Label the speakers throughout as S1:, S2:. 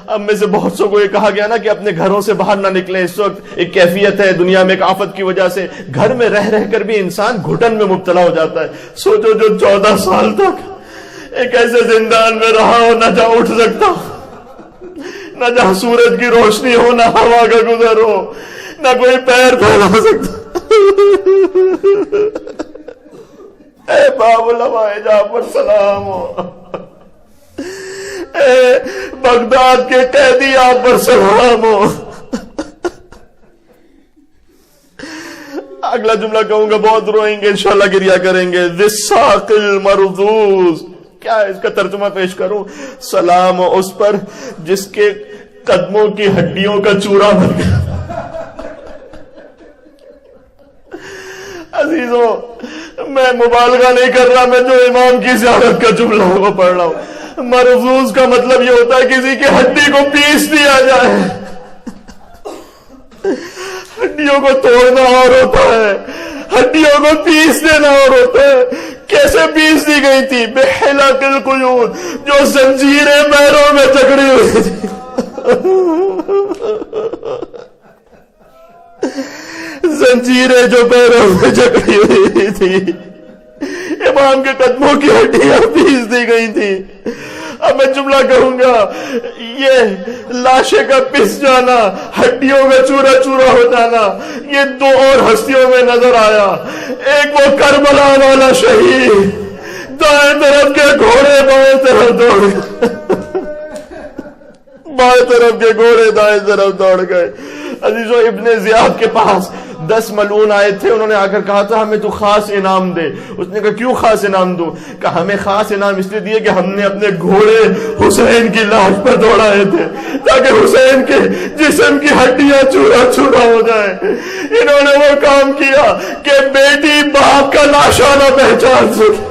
S1: اب میں سے بہت سو کو یہ کہا گیا نا کہ اپنے گھروں سے باہر نہ نکلیں، اس وقت ایک کیفیت ہے دنیا میں ایک آفت کی وجہ سے گھر میں رہ رہ کر بھی انسان گھٹن میں مبتلا ہو جاتا ہے. سوچو جو 14 سال تک ایک ایسے زندان میں رہا ہو، نہ جہاں اٹھ سکتا، نہ جہاں سورج کی روشنی ہو، نہ ہوا کا گزر ہو، نہ کوئی پیر پھیلا سکتا. اے باب العلماء جہاں پر سلام ہو، اے بغداد کے قیدی آپ پر سلام ہو. اگلا جملہ کہوں گا بہت روئیں گے انشاءاللہ، گریا کریں گے. ذِالسَّاقِ الْمَرْضُوظ، کیا اس کا ترجمہ پیش کروں؟ سلام ہو اس پر جس کے قدموں کی ہڈیوں کا چورا بن گیا. عزیزوں میں مبالغہ نہیں کر رہا، میں جو امام کی زیارت کا جملہ وہ پڑھ رہا ہوں. مرضوز کا مطلب یہ ہوتا ہے کسی کی ہڈی کو پیس دیا جائے. ہڈیوں کو توڑنا اور ہوتا ہے، ہڈیوں کو پیس دینا اور ہوتا ہے. کیسے پیس دی گئی تھی؟ بحلق القیود، جو زنجیریں پیروں میں جکڑی ہوئی تھی. زنجیریں جو پیروں میں جکڑی ہوئی تھی، امام کے قدموں کی ہڈیاں پیس دی گئی تھی. اب میں جملہ کہوں گا، یہ لاشیں کا پس جانا، ہڈیوں کا چورا چورا ہو جانا، یہ دو اور ہستیوں میں نظر آیا. ایک وہ کربلا والا شہید، دائیں طرف کے گھوڑے بائیں طرف دوڑ گئے، بائیں طرف کے گھوڑے دائیں طرف دوڑ گئے. عزیزو ابن زیاد کے پاس 10 ملعون آئے تھے، انہوں نے آ کر کہا تھا ہمیں تو خاص انعام دے. اس نے کہا کیوں خاص انعام دوں؟ کہا ہمیں خاص انعام اس لیے دیے کہ ہم نے اپنے گھوڑے حسین کی لاش پر دوڑائے تھے تاکہ حسین کے جسم کی ہڈیاں چورا چورا ہو جائیں. انہوں نے وہ کام کیا کہ بیٹی باپ کا لاشا نہ پہچان سکے،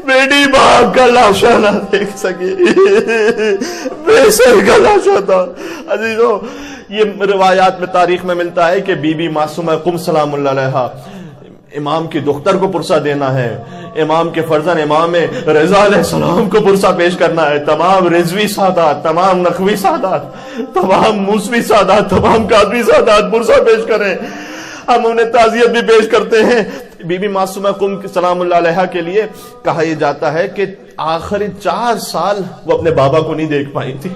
S1: بیٹی باپ کا لاشا نہ دیکھ سکے، بے سر کا لاشا تھا. عزیزوں یہ روایات میں تاریخ میں ملتا ہے کہ بی بی معصومہ قم سلام اللہ علیہا امام کی دختر کو پرسہ دینا ہے، امام کے فرزند امام رضا علیہ السلام کو پرسہ پیش کرنا ہے. تمام رضوی سادات، تمام نقوی سادات، تمام موسوی سادات، تمام کاظمی سادات پرسہ پیش کریں. ہم انہیں تعزیت بھی پیش کرتے ہیں. بی بی معصومہ قم سلام اللہ علیہا کے لیے کہا یہ جاتا ہے کہ آخری 4 سال وہ اپنے بابا کو نہیں دیکھ پائی تھی،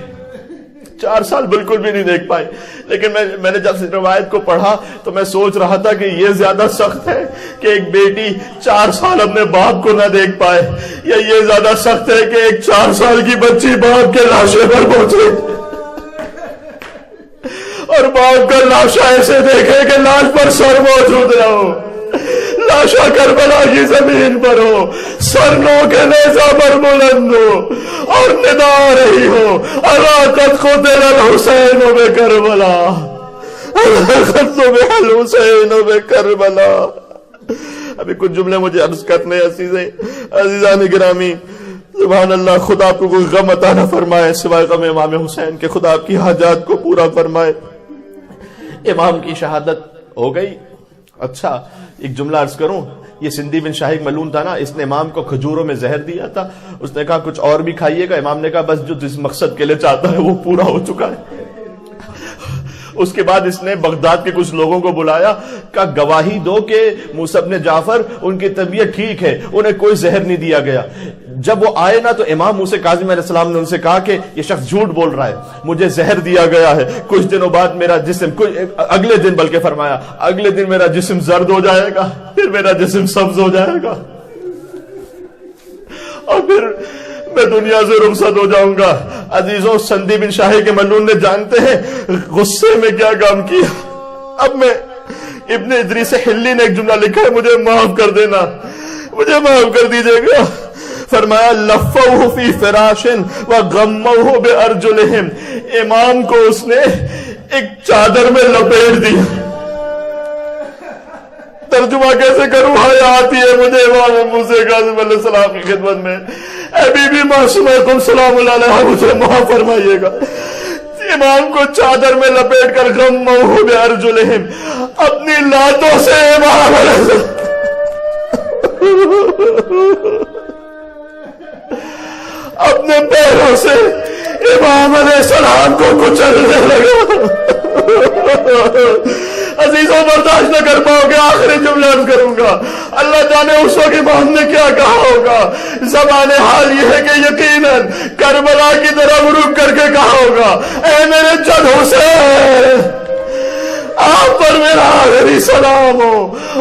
S1: 4 سال بالکل بھی نہیں دیکھ پائی. لیکن میں نے جب روایت کو پڑھا تو میں سوچ رہا تھا کہ یہ زیادہ سخت ہے کہ ایک بیٹی 4 سال اپنے باپ کو نہ دیکھ پائے، یا یہ زیادہ سخت ہے کہ ایک 4 سال کی بچی باپ کے لاشے پر پہنچے اور باپ کا لاشا ایسے دیکھے کہ لاش پر سر موجود نہ ہو، لاشا کربلا کی زمین پر ہو، سر نو کے نیزہ پر بلند ہو اور ندا آ رہی ہو، قد قتل الحسین بکربلا، قد ذبح الحسین بکربلا. ابھی کچھ جملے مجھے عرض کرنے عزیزان گرامی. سبحان اللہ، خدا آپ کو کوئی غم عطا نہ فرمائے سوائے غم امام حسین کے، خدا آپ کی حاجات کو پورا فرمائے. امام کی شہادت ہو گئی. اچھا ایک جملہ عرض کروں، یہ سندھی بن شاہد ملعون تھا نا، اس نے امام کو کھجوروں میں زہر دیا تھا. اس نے کہا کچھ اور بھی کھائیے گا. امام نے کہا بس جو جس مقصد کے لیے چاہتا ہے وہ پورا ہو چکا ہے. اس کے بعد اس نے بغداد کے کچھ لوگوں کو بلایا، کہا گواہی دو کہ موسیٰ بن جعفر ان کی طبیعت ٹھیک ہے، انہیں کوئی زہر نہیں دیا گیا. جب وہ آئے نا تو امام موسیٰ کاظم علیہ السلام نے ان سے کہا کہ یہ شخص جھوٹ بول رہا ہے، مجھے زہر دیا گیا ہے. کچھ دنوں بعد میرا جسم، اگلے دن بلکہ فرمایا اگلے دن میرا جسم زرد ہو جائے گا، پھر میرا جسم سبز ہو جائے گا اور پھر میں دنیا سے رخصت ہو جاؤں گا. عزیزوں سندھی بن شاہی کے ملعون نے جانتے ہیں غصے میں کیا کام کیا. اب میں ابن ادریس حلی نے ایک جملہ لکھا ہے، مجھے معاف کر دینا، مجھے معاف کر دیجئے گا. فرمایا لفوہ فی فراش وغموہ بارجلہم، امام کو اس نے ایک چادر میں لپیٹ دیا. ترجمہ کیسے کروں، حیا آتی ہے مجھے امام موسیٰ کاظم علیہ السلام کی خدمت میں. اے بی بی معصومہ قم سلام اللہ علیہ مجھے معاف فرمائیے گا. امام کو چادر میں لپیٹ کر غموہ بارجلہم، اپنی لاتوں سے امام علیہ السلام اپنے پیروں سے امام علیہ السلام کو کچلنے لگا. عزیزوں برداشت نہ کر پاؤ گے. آخری جملہ عرض کروں گا. اللہ جانے اس وقت امام نے کیا کہا ہوگا. زبان حال یہ ہے کہ یقیناً کربلا کی طرف رک کر کے کہا ہوگا اے میرے جد حسین آپ پر میرا آخری سلام ہو.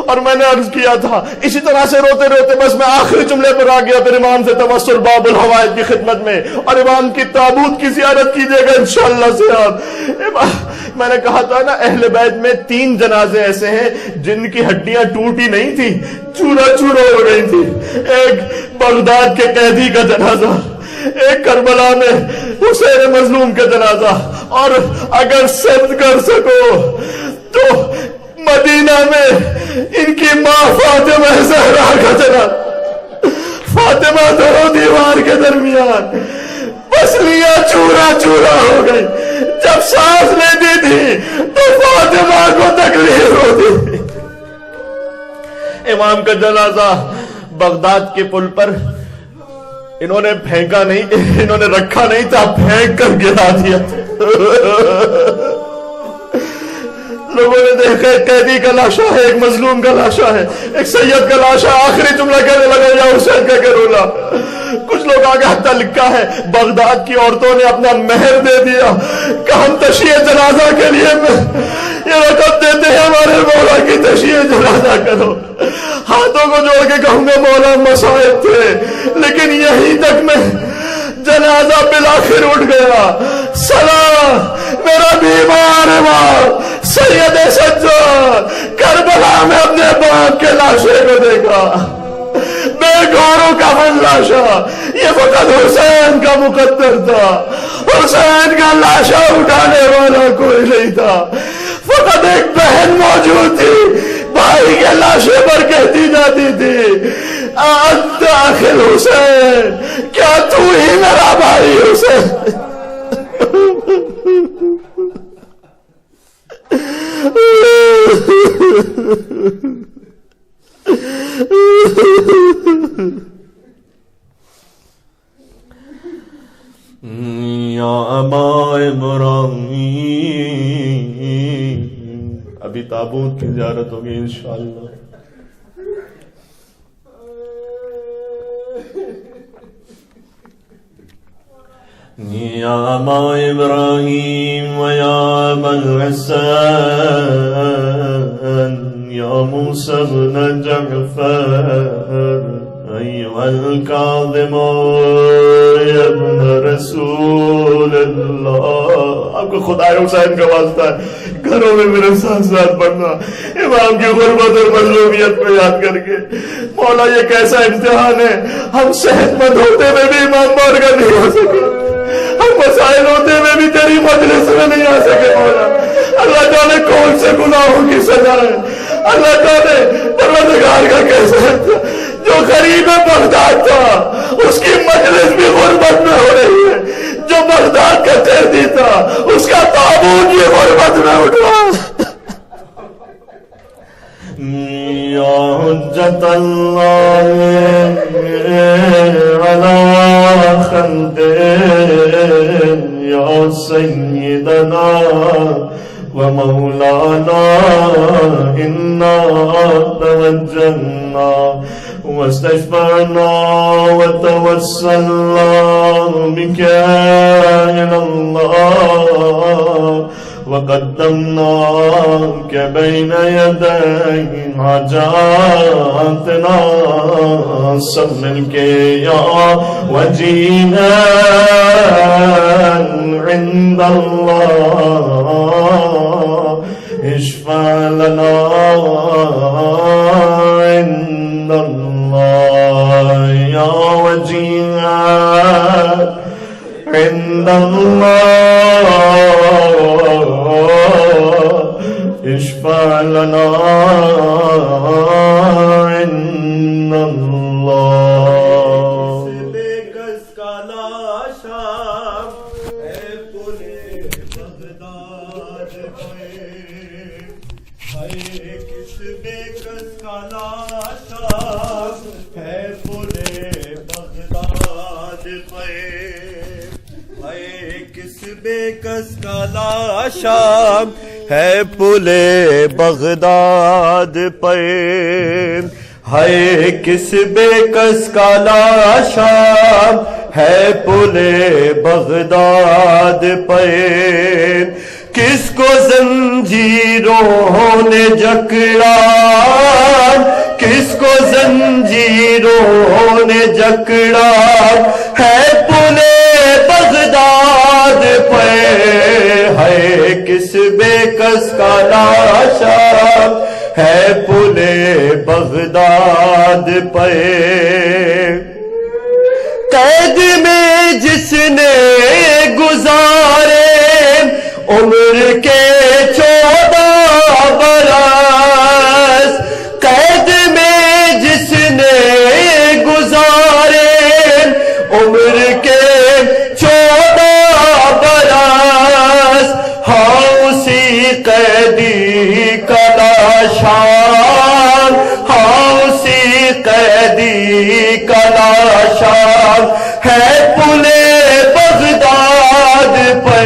S1: اور میں نے عرض کیا تھا اسی طرح سے روتے روتے بس میں آخری جملے پر آ گیا. پھر امام سے توسل باب الحوائج کی خدمت میں اور امام کی تابوت کی زیارت کیجیے گا انشاءاللہ سے آپ. میں نے کہا تھا نا اہل بیت میں 3 جنازے ایسے ہیں جن کی ہڈیاں ٹوٹی نہیں تھی, چورا چورا ہو گئی تھی. ایک بغداد کے قیدی کا جنازہ, ایک کربلا میں حسین مظلوم کا جنازہ, اور اگر سمجھ کر سکو تو مدینہ میں ان کی ماں فاطمہ زہرا کا جنازہ. فاطمہ دو دیوار کے درمیان پسلیاں چورا چورا ہو گئی. جب سانس لیتی تھی تو فاطمہ کو تکلیف ہوتی تھی. امام کا جنازہ بغداد کے پل پر انہوں نے پھینکا نہیں, انہوں نے رکھا نہیں تھا, پھینک کر گرا دیا. لوگوں نے دیکھا ایک قیدی کا لاشا ہے, ایک مظلوم کا لاشا ہے, ایک سید کا لاشا. آخری جملہ کہنے لگا یا حسین کا کرولا. کچھ لوگ آگے حتیٰ لکھا ہے بغداد کی عورتوں نے اپنا مہر دے دیا کہ ہم تشیع جنازہ کے لیے یہ رقم دیتے ہیں, ہمارے مولا کی تشیع جنازہ کرو. ہاتھوں کو جوڑ کے کہوں گا مولا مصائب تھے, لیکن یہیں تک میں جنازہ بالآخر اٹھ گیا. سلام میرا بیمار باپ سید سجاد کربلا میں اپنے باپ کے لاشے کو دیکھا, بے گوروں کا من لاشا. یہ فقط حسین کا مقدر تھا, حسین کا لاشا اٹھانے والا کوئی نہیں تھا. فقط ایک بہن موجود تھی, بھائی کے لاشے پر کہتی جاتی تھی انت اخل حسین, کیا تو ہی میرا بھائی حسین. یا ابا ابراہیم, ابھی تابوت کی زیارت ہوگی انشاءاللہ. یا ابا ابراہیم و یا ابا الحسن یا موسیٰ بن جعفر ایوہ الکاظم یا ابن رسول اللہ. آپ کو خدا حسین کا واسطہ ہے, گھروں میں میرے ساتھ ساتھ پڑھنا امام کی غربت اور مظلومیت کو یاد کر کے. مولا یہ کیسا امتحان ہے, ہم صحت مند ہوتے ہوئے بھی امام بارگاہ نہیں ہو سکے, ہم مسائل ہوتے ہوئے بھی تیری مجلس میں نہیں آ سکے. مولا اللہ جانے کون سے گناہوں کی سزا ہے, اللہ جانے پروردگار کا کیسا ہے. جو غریب بغداد تھا اس کی مجلس بھی غربت میں ہو رہی ہے, جو بغداد کا قیدی تھا اس کا تابوت بھی غربت میں اٹھا. یا حجت اللہ علی خلقہ یا سیدنا و مولانا انا توجہنا واستشفعنا وتوسلنا بك إلى الله وقدمناك بين يدي حاجاتنا. سب مل کے یا وجیها عند الله اشفع لنا عند الله یا وجیها عند الله اشفع لنا عند الله. بے کس کا لاشا ہے پورے بغداد میں, کس بے کس کا لاشا ہے پورے بغداد میں. ہے کس بے کس کا لاشا ہے پلے بغداد پہ ہے کس بے کس کا لاشا ہے پلے بغداد پہ کس کو زنجیروں نے جکڑا کس کو زنجیروں نے جکڑا ہے پلے بغداد پہ ہے کس بے کس کا لاشا ہے پلے بغداد پہ قید میں جس نے گزارے عمر کے 14 برس قید میں جس نے گزارے عمر کے 14 برس ہاں اسی قیدی کا لاشان ہاں اسی قیدی کا لاشان ہے پلے بغداد پہ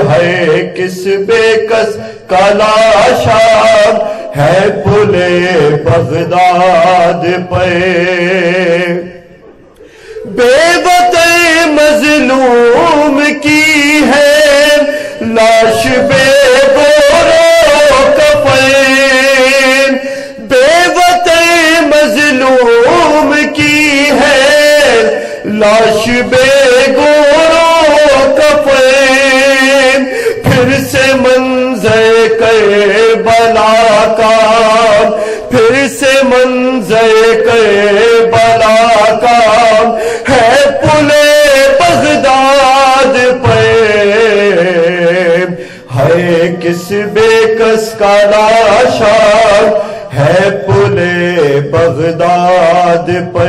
S1: ہے کس بے کس کا لاشا ہے پلے بغداد پہ بے وطن مظلوم کی ہے لاش بے گورو کفن بے وطن مظلوم کی ہے لاش بے گورو کفن پھر سے منظر کربلا کا پھر سے منظر کربلا کا ہے پلے بغداد پہ ہے کس بے کس کا لاشا ہے پلے بغداد پہ